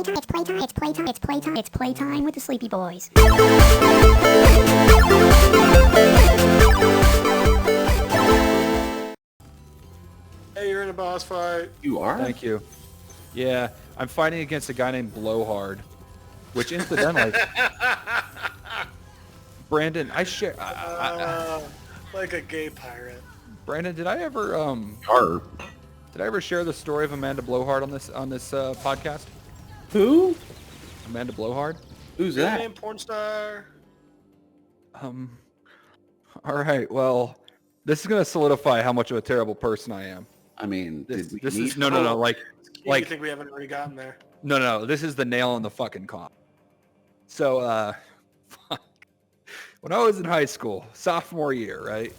It's playtime with the Sleepy Boys. Hey, you're in a boss fight. You are? Thank you. Yeah, I'm fighting against a guy named Blowhard, which incidentally, Brandon, I share. Like a gay pirate. Brandon, did I ever Are. did I ever share the story of Amanda Blowhard on this podcast? Who? Amanda Blowhard. Who's Real that? name, porn star. All right. Well, this is gonna solidify how much of a terrible person I am. I mean, This did we is meet? no. Like You think we haven't already gotten there? no. This is the nail in the fucking coffin. So, when I was in high school, sophomore year, right?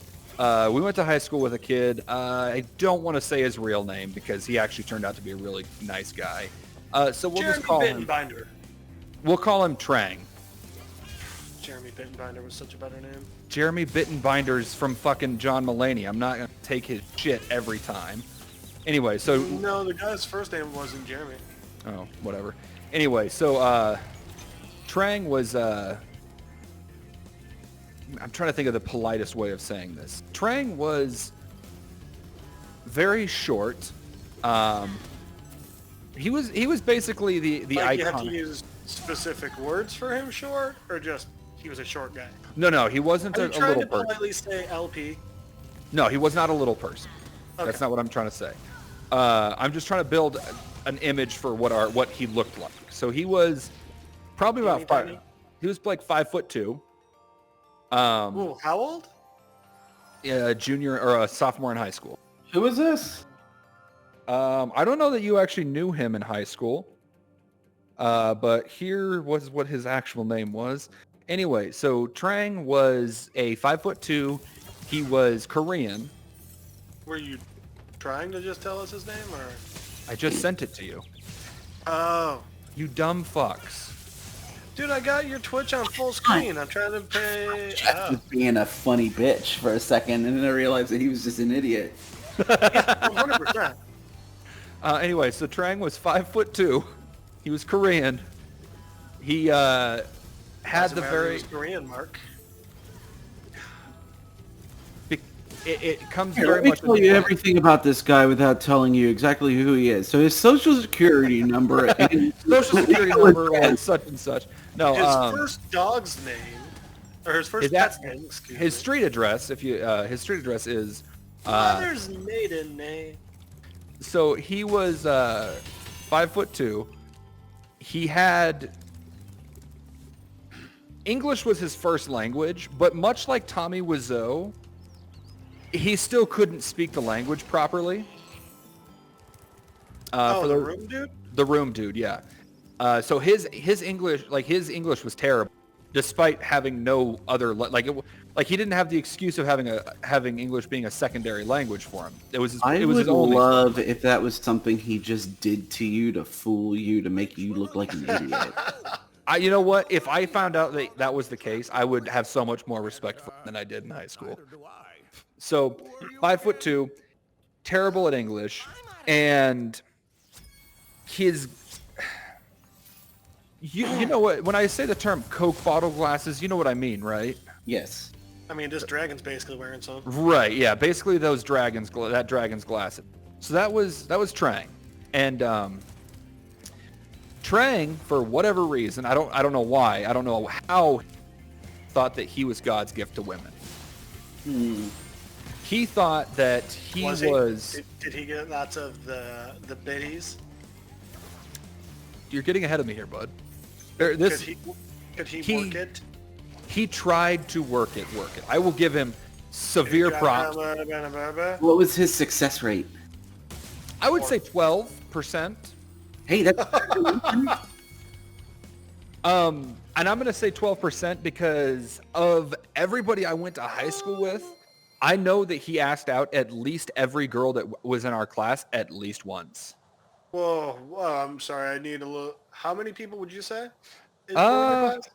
We went to high school with a kid. I don't want to say his real name because he actually turned out to be a really nice guy. So we'll Jeremy just call him. Bittenbinder. We'll call him Trang. Jeremy Bittenbinder was such a better name. Jeremy Bittenbinder's from fucking John Mulaney. I'm not gonna take his shit every time. Anyway, so No, the guy's first name wasn't Jeremy. oh, whatever. Anyway, so Trang was I'm trying to think of the politest way of saying this. Trang was very short. He was basically the Like you icon. have to use specific words for him, short, or just he was a short guy. No, he wasn't Are a you trying little to person. politely say LP? No, he was not a little person. Okay. That's not what I'm trying to say. I'm just trying to build an image for what he looked like. So he was probably about Teeny five. tiny? He was like 5'2". Ooh, how old? Junior or a sophomore in high school. Who is this? I don't know that you actually knew him in high school. But here was what his actual name was. Anyway, so Trang was a 5'2". He was Korean. Were you trying to just tell us his name, or? I just sent it to you. Oh, You dumb fucks. dude, I got your Twitch on full screen. I'm trying to pay. Jeff was being a funny bitch for a second, and then I realized that he was just an idiot. 100%. Anyway, so Trang was 5'2". He was Korean. He had Doesn't the matter, very. he was Korean, Mark. It comes Here, very let me much. tell you everything about this guy without telling you exactly who he is. So his social security number and Social security number was such and such. No, His first dog's name, or his first his pet's at- name, excuse his me. street address. If you his street address is. Mother's maiden name. So he was 5'2". He had English was his first language, but much like Tommy Wiseau, he still couldn't speak the language properly. Oh, the room dude? The room dude, yeah. So his English, his was terrible, despite having no other like he didn't have the excuse of having English being a secondary language for him. It was his would only. love if that was something he just did to you to fool you to make you look like an idiot. You know what? If I found out that was the case, I would have so much more respect for him than I did in high school. So 5'2", terrible at English, and his. You know what? When I say the term Coke bottle glasses, you know what I mean, right? Yes. I mean, this dragon's basically wearing some. Right. Yeah. Basically, that dragon's glasses. So that was Trang, and Trang, for whatever reason, I don't know why, I don't know how, thought that he was God's gift to women. He thought that he was. Did he get lots of the biddies? You're getting ahead of me here, bud. Could he work it? He tried to work it. I will give him severe props. What was his success rate? I would say 12%. Hey, that's And I'm going to say 12% because of everybody I went to high school with, I know that he asked out at least every girl that was in our class at least once. Whoa, I'm sorry. I need a little. How many people would you say? In your class?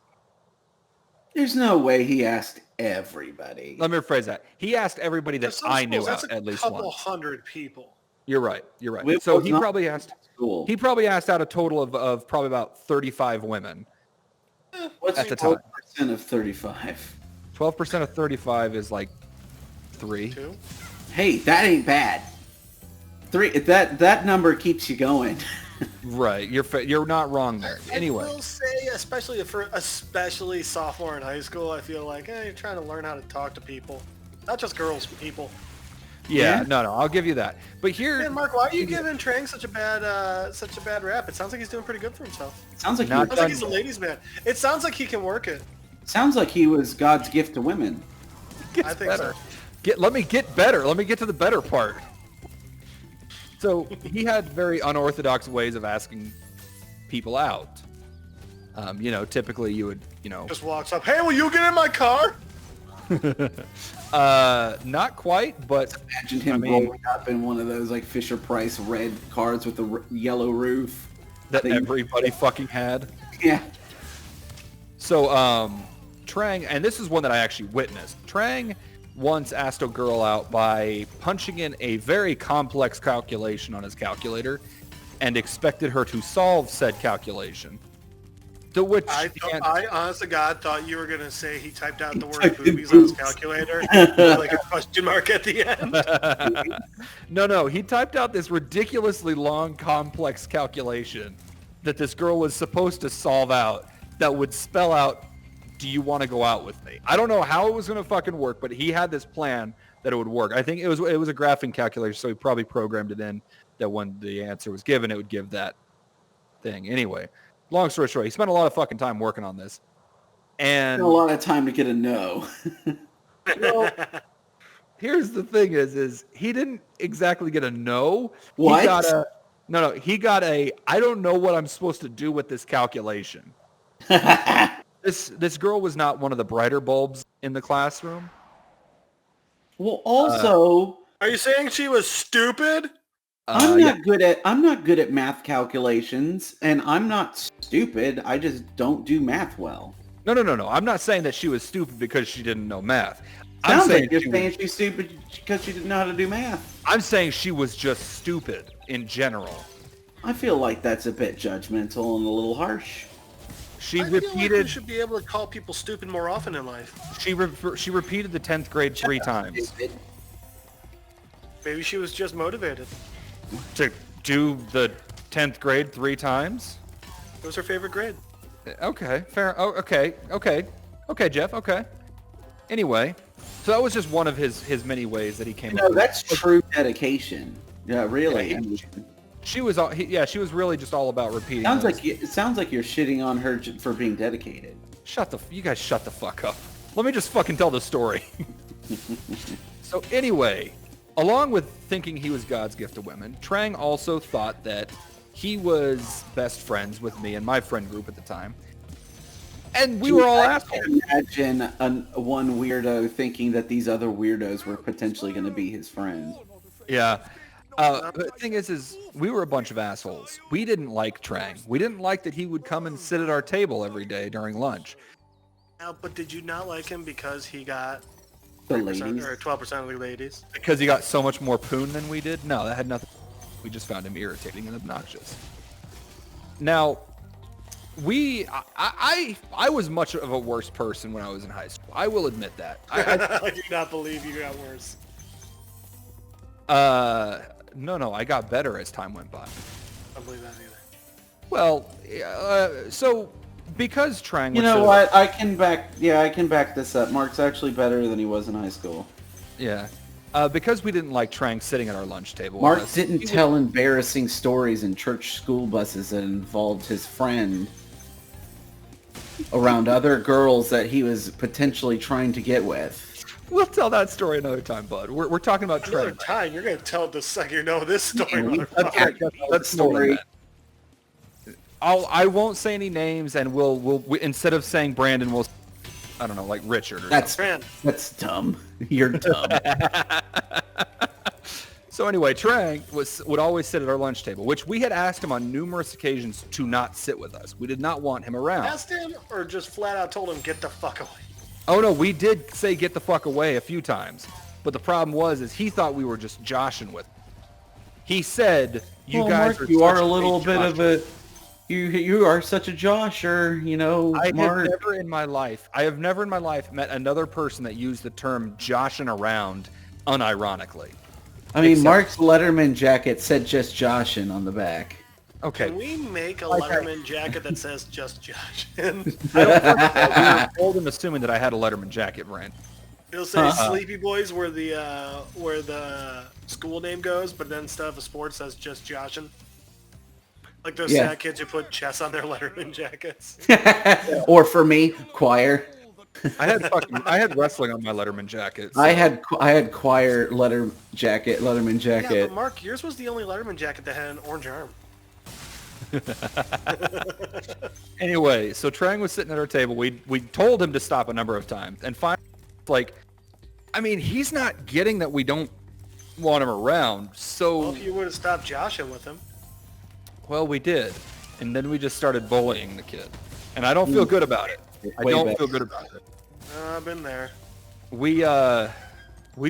there's no way he asked everybody. Let me rephrase that. He asked everybody that Some I knew schools, out that's a at least couple once. hundred people. You're right. You're right. It So was he not probably asked. school. He probably asked out a total of probably about 35 women What's at the time. 12% of 35? 12% of 35 is like 3. 2? Hey, that ain't bad. 3. That number keeps you going. Right. You're not wrong there. Anyway. I will say, especially sophomore in high school, I feel like you're trying to learn how to talk to people, not just girls, people. Yeah. Yeah. No. I'll give you that. But here. Man, Mark, why are you giving Trang such a bad rap? It sounds like he's doing pretty good for himself. Sounds like Not It sounds like he's a ladies' man. It sounds like he can work it. sounds like he was God's gift to women. I think better. so. Let me get better. Let me get to the better part. So he had very unorthodox ways of asking people out. Typically you would, Just walks up. Hey, will you get in my car? not quite, but Imagine him rolling up in one of those like Fisher Price red cars with the yellow roof. that everybody fucking had. Yeah. So, Trang, and this is one that I actually witnessed. Trang once asked a girl out by punching in a very complex calculation on his calculator and expected her to solve said calculation. To which I honest to God thought you were gonna say he typed out the word typed in boobies on his boobs. calculator with like a question mark at the end. No, he typed out this ridiculously long, complex calculation that this girl was supposed to solve out that would spell out, do you want to go out with me? I don't know how it was going to fucking work, but he had this plan that it would work. I think it was a graphing calculator, so he probably programmed it in that when the answer was given, it would give that thing. Anyway, long story short, he spent a lot of fucking time working on this. And A lot of time to get a no. well, here's the thing is he didn't exactly get a no. What? He got he got a, I don't know what I'm supposed to do with this calculation. This girl was not one of the brighter bulbs in the classroom. Well, also, Are you saying she was stupid? I'm Yeah. not good at math calculations, and I'm not stupid. I just don't do math well. No. I'm not saying that she was stupid because she didn't know math. I'm Sounds saying like you're she saying was, she's stupid because she didn't know how to do math. I'm saying she was just stupid in general. I feel like that's a bit judgmental and a little harsh. She I feel like we repeated should be able to call people stupid more often in life. she repeated the 10th grade 3 times Maybe she was just motivated. to do the 10th grade 3 times. It was her favorite grade. Okay, fair. Oh, okay, Jeff. Okay. Anyway, so that was just one of his many ways that he came up No, with. that's true dedication. Yeah, really. Yeah, I mean, She was she was really just all about repeating. it sounds like you're shitting on her for being dedicated. You guys shut the fuck up. Let me just fucking tell the story. So anyway, along with thinking he was God's gift to women, Trang also thought that he was best friends with me and my friend group at the time. And we were all I assholes. can imagine one weirdo thinking that these other weirdos were potentially going to be his friends. Yeah. The thing is we were a bunch of assholes. We didn't like Trang. We didn't like that he would come and sit at our table every day during lunch. Now, but did you not like him because he got The 3% ladies. or 12% of the ladies? Because he got so much more poon than we did? No, that had nothing. We just found him irritating and obnoxious. Now, I was much of a worse person when I was in high school. I will admit that. I do not believe you got worse. No, I got better as time went by. I don't believe that either. Well, so because Trang You was know so- what? I can back this up. Mark's actually better than he was in high school. Yeah. Because we didn't like Trang sitting at our lunch table. Mark with us, didn't he would- tell embarrassing stories in church school buses that involved his friend around other girls that he was potentially trying to get with. We'll tell that story another time, bud. We're talking about Another Trang. time, you're gonna tell it the second you know this story, Yeah, we- motherfucker. That's story. I won't say any names, and we'll instead of saying Brandon, we'll, I don't know, like Richard or That's Fran, that's dumb. You're dumb. So anyway, Trang would always sit at our lunch table, which we had asked him on numerous occasions to not sit with us. We did not want him around. asked him or just flat out told him get the fuck away. Oh no, we did say get the fuck away a few times, but the problem was he thought we were just joshing with him. He said, "You well, guys Mark, are you are such a little bit of a, Joshers." you are such a Josher, you know, I have Mark. never in my life met another person that used the term "joshing around" unironically. I mean, Except- Mark's Letterman jacket said just Joshin on the back. Okay, Can we make a Like Letterman jacket that says just Josh? I don't think so. We were bold in assuming that I had a Letterman jacket, Brand. It'll say Sleepy Boys where the school name goes, but then instead of a sport says just Joshin. Like those Yeah. sad kids who put chess on their Letterman jackets. Or for me, choir. I had wrestling on my Letterman jacket. So. I had choir Letterman Yeah, jacket. but Mark, yours was the only Letterman jacket that had an orange arm. Anyway, so Trang was sitting at our table. We told him to stop a number of times, and finally, like, I mean, he's not getting that we don't want him around. So, Well, if you would have stopped joshing with him. well, we did, and then we just started bullying the kid, and I don't feel good about it. I Way don't back. feel good about it. I've been there. We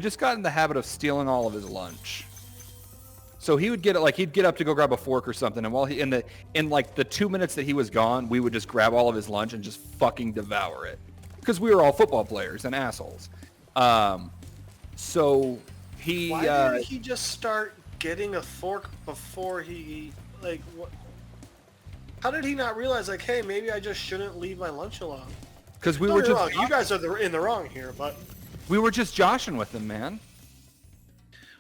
just got in the habit of stealing all of his lunch. So he'd get up to go grab a fork or something, and while in like the 2 minutes that he was gone, we would just grab all of his lunch and just fucking devour it, because we were all football players and assholes. So he Why didn't he just start getting a fork before he like what? How did he not realize like, hey, maybe I just shouldn't leave my lunch alone? because we Don't were get me just wrong, you guys are in the wrong here, but joshing with him, man.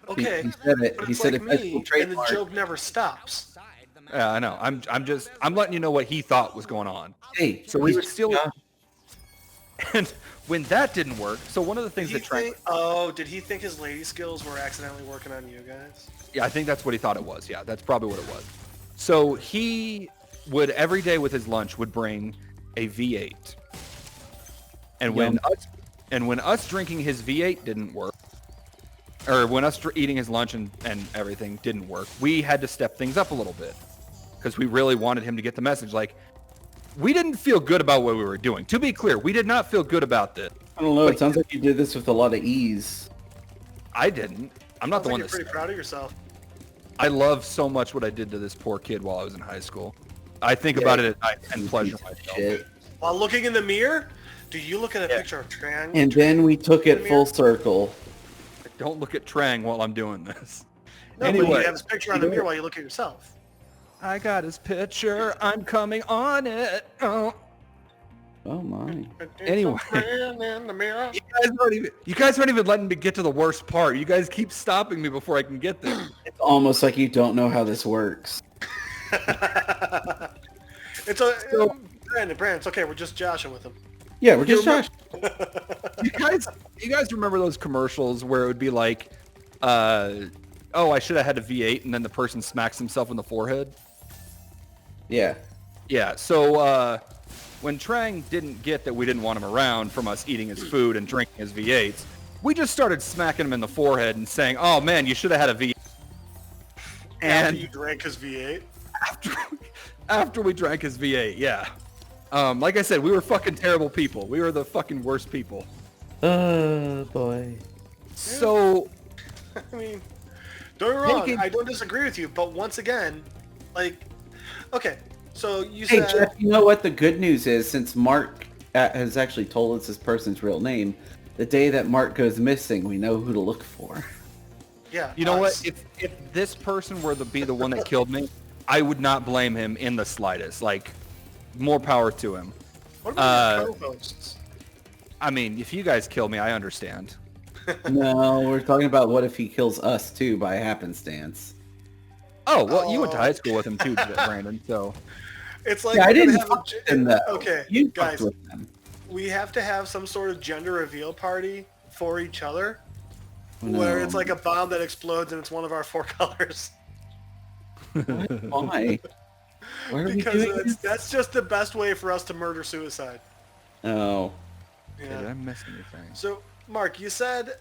okay. He said it. But He it's said like it. That's me, the and the trademark. joke never stops. Yeah, I know. I'm letting you know what he thought was going on. Hey, So we he's would steal Josh. And when that didn't work, so one of the things that Trang, Did he think his lady skills were accidentally working on you guys? yeah, I think that's what he thought it was. Yeah, that's probably what it was. So he would every day with his lunch would bring a V8. And when us drinking his V8 didn't work, or when us eating his lunch and everything didn't work, we had to step things up a little bit, because we really wanted him to get the message. Like, we didn't feel good about what we were doing. To be clear, we did not feel good about this. I don't know. It sounds like you did this with a lot of ease. I didn't. I'm not the one You're that's. pretty proud of yourself. I love so much what I did to this poor kid while I was in high school. I think about it at night and pleasure myself. Shit. While looking in the mirror, do you look at a picture of Trang? And then we took it full circle. Don't look at Trang while I'm doing this. No, but Anyway. you have his picture on the mirror while you look at yourself. I got his picture. I'm coming on it. Oh. Oh my. Anyway. In the mirror. You guys aren't even letting me get to the worst part. You guys keep stopping me before I can get there. It's almost like you don't know how this works. It's Brandon, it's okay. We're just joshing with him. Yeah, we're just Josh. You guys remember those commercials where it would be like, oh, I should have had a V8, and then the person smacks himself in the forehead? Yeah. Yeah, so when Trang didn't get that we didn't want him around from us eating his food and drinking his V8s, we just started smacking him in the forehead and saying, oh man, you should have had a V8. After And you drank his V8. after we drank his V8, yeah. Like I said, we were fucking terrible people. We were the fucking worst people. Oh boy. So, I mean, don't get me wrong. Taking- I don't disagree with you, but once again, like, okay, so you Hey said Jeff, you know what the good news is? Since Mark has actually told us this person's real name, the day that Mark goes missing, we know who to look for. yeah. you know us. what? If this person were to be the one that killed me, I would not blame him in the slightest. Like, more power to him. What about your co-hosts? I mean, if you guys kill me, I understand. No, we're talking about what if he kills us too by happenstance. Oh, well, you went to high school with him too, Brandon, so... It's like Yeah, I we're gonna didn't have fuck with him though. Okay, You guys, fucked with them. we have to have some sort of gender reveal party for each other, No. where it's like a bomb that explodes and it's one of our 4 colors. Why? Why are we Because doing this? that's just the best way for us to murder suicide. Oh. Did Yeah. I miss anything? So, Mark, you said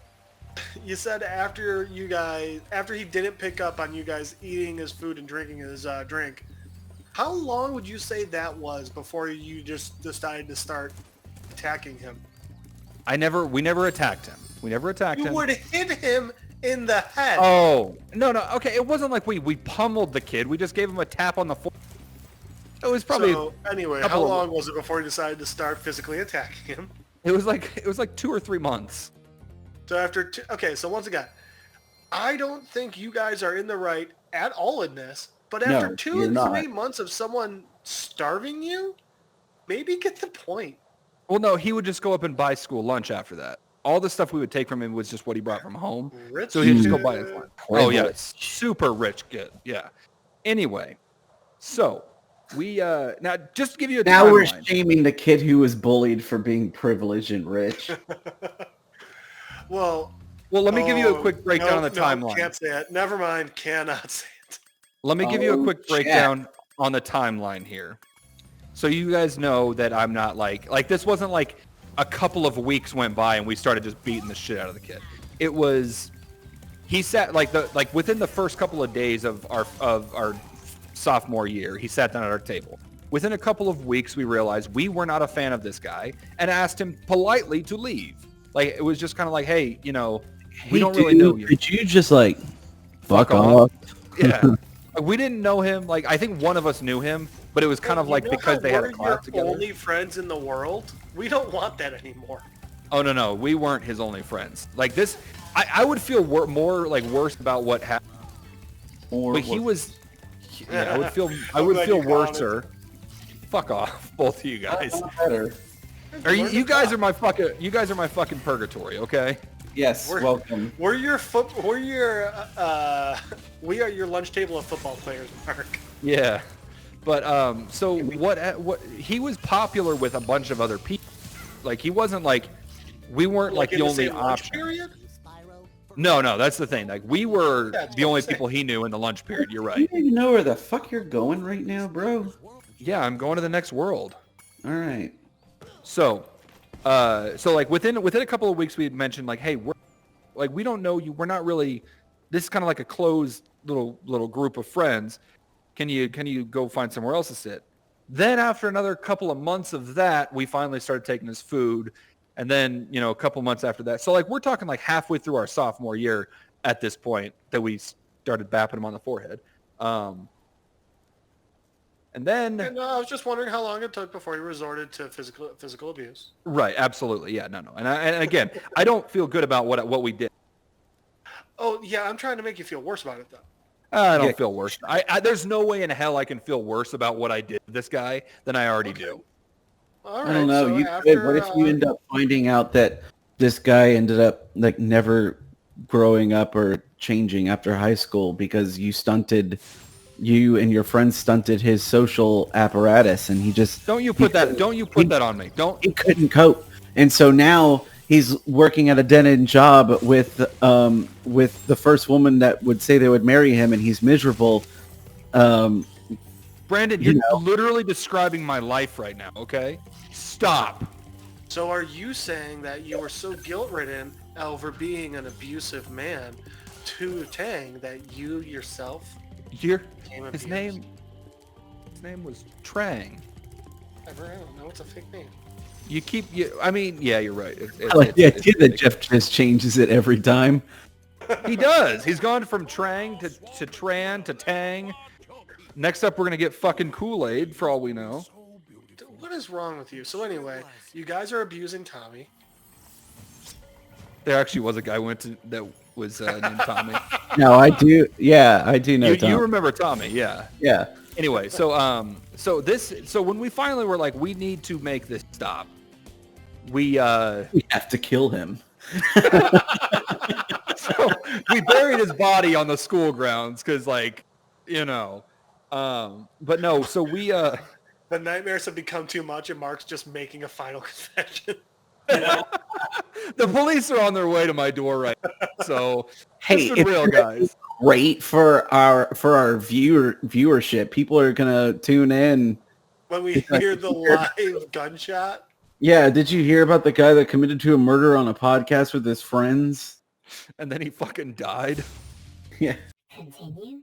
after he didn't pick up on you guys eating his food and drinking his drink, how long would you say that was before you just decided to start attacking him? We never attacked him. We never attacked You him. would hit him in the head. Oh, no, okay. It wasn't like we pummeled the kid. We just gave him a tap on the forehead. It was probably So anyway, how long was it before you decided to start physically attacking him? it was like 2 or 3 months. So after okay, so once again, I don't think you guys are in the right at all in this. But after No, 2 you're and not. 3 months of someone starving you, maybe get the point. Well, no, he would just go up and buy school lunch after that. All the stuff we would take from him was just what he brought from home. Rich So he'd just go kid. buy his lunch. Oh, yeah. Super rich kid. Yeah. Anyway, so we, now just to give you a Now we're timeline. shaming the kid who was bullied for being privileged and rich. Well, let me give you a quick breakdown on the timeline. Can't say it. Never mind. Cannot say it. Let me give you a quick Jack. breakdown on the timeline here. So you guys know that I'm not like this wasn't like a couple of weeks went by and we started just beating the shit out of the kid. It was, he sat like within the first couple of days of our sophomore year, he sat down at our table. Within a couple of weeks, we realized we were not a fan of this guy and asked him politely to leave. Like, it was just kind of like, hey, you know, we don't really know you. Could you just like fuck off? off? Yeah. We didn't know him. Like, I think one of us knew him, but it was kind of like because they had a class together. Only friends in the world. We don't want that anymore. Oh no, we weren't his only friends. Like this, I would feel more like worse about what happened. But he was. Yeah, I would feel worser. Fuck off, both of you guys. Better. Are you guys are my fucking purgatory, okay? Yes, welcome. We are your lunch table of football players, Mark. Yeah, but so what he was popular with a bunch of other people. Like he wasn't like we weren't like the only option. Period? No, that's the thing. Like we were the only people he knew in the lunch period. You're right. You don't even know where the fuck you're going right now, bro. Yeah, I'm going to the next world. All right. So like within a couple of weeks, we had mentioned like, hey, we don't know you. We're not really. This is kind of like a closed little group of friends. Can you go find somewhere else to sit? Then after another couple of months of that, we finally started taking his food. And then, a couple months after that. So like we're talking like halfway through our sophomore year at this point that we started bapping him on the forehead. And then I was just wondering how long it took before he resorted to physical abuse. Right, absolutely. Yeah, no. And again, I don't feel good about what we did. Oh, yeah, I'm trying to make you feel worse about it though. I don't feel worse. There's no way in hell I can feel worse about what I did to this guy than I already do. All right, I don't know. So What if you end up finding out that this guy ended up like never growing up or changing after high school because you and your friends stunted his social apparatus, and he just Don't you put that on me. He couldn't cope, and so now he's working at a dead-end job with the first woman that would say they would marry him, and he's miserable. Brandon, you're literally describing my life right now, okay? Stop. So are you saying that you were so guilt-ridden over being an abusive man to Tang that you yourself His name was Trang. I don't know. It's a fake name. Yeah, you're right. I like the idea that Jeff just changes it every time. He does. He's gone from Trang to Tran to Tang. Next up, we're going to get fucking Kool-Aid for all we know. What is wrong with you? So anyway, you guys are abusing Tommy. There actually was a guy that was named Tommy. No, I do. Yeah, I do know. You remember Tommy? Yeah. Yeah. Anyway, so when we finally were like, we need to make this stop. We have to kill him. So we buried his body on the school grounds because, but no. So we The nightmares have become too much, and Mark's just making a final confession. The police are on their way to my door right now. So hey, it's real, guys. Great for our viewership. People are gonna tune in When we hear the live gunshot. Yeah, did you hear about the guy that committed to a murder on a podcast with his friends? And then he fucking died. Yeah. Continue.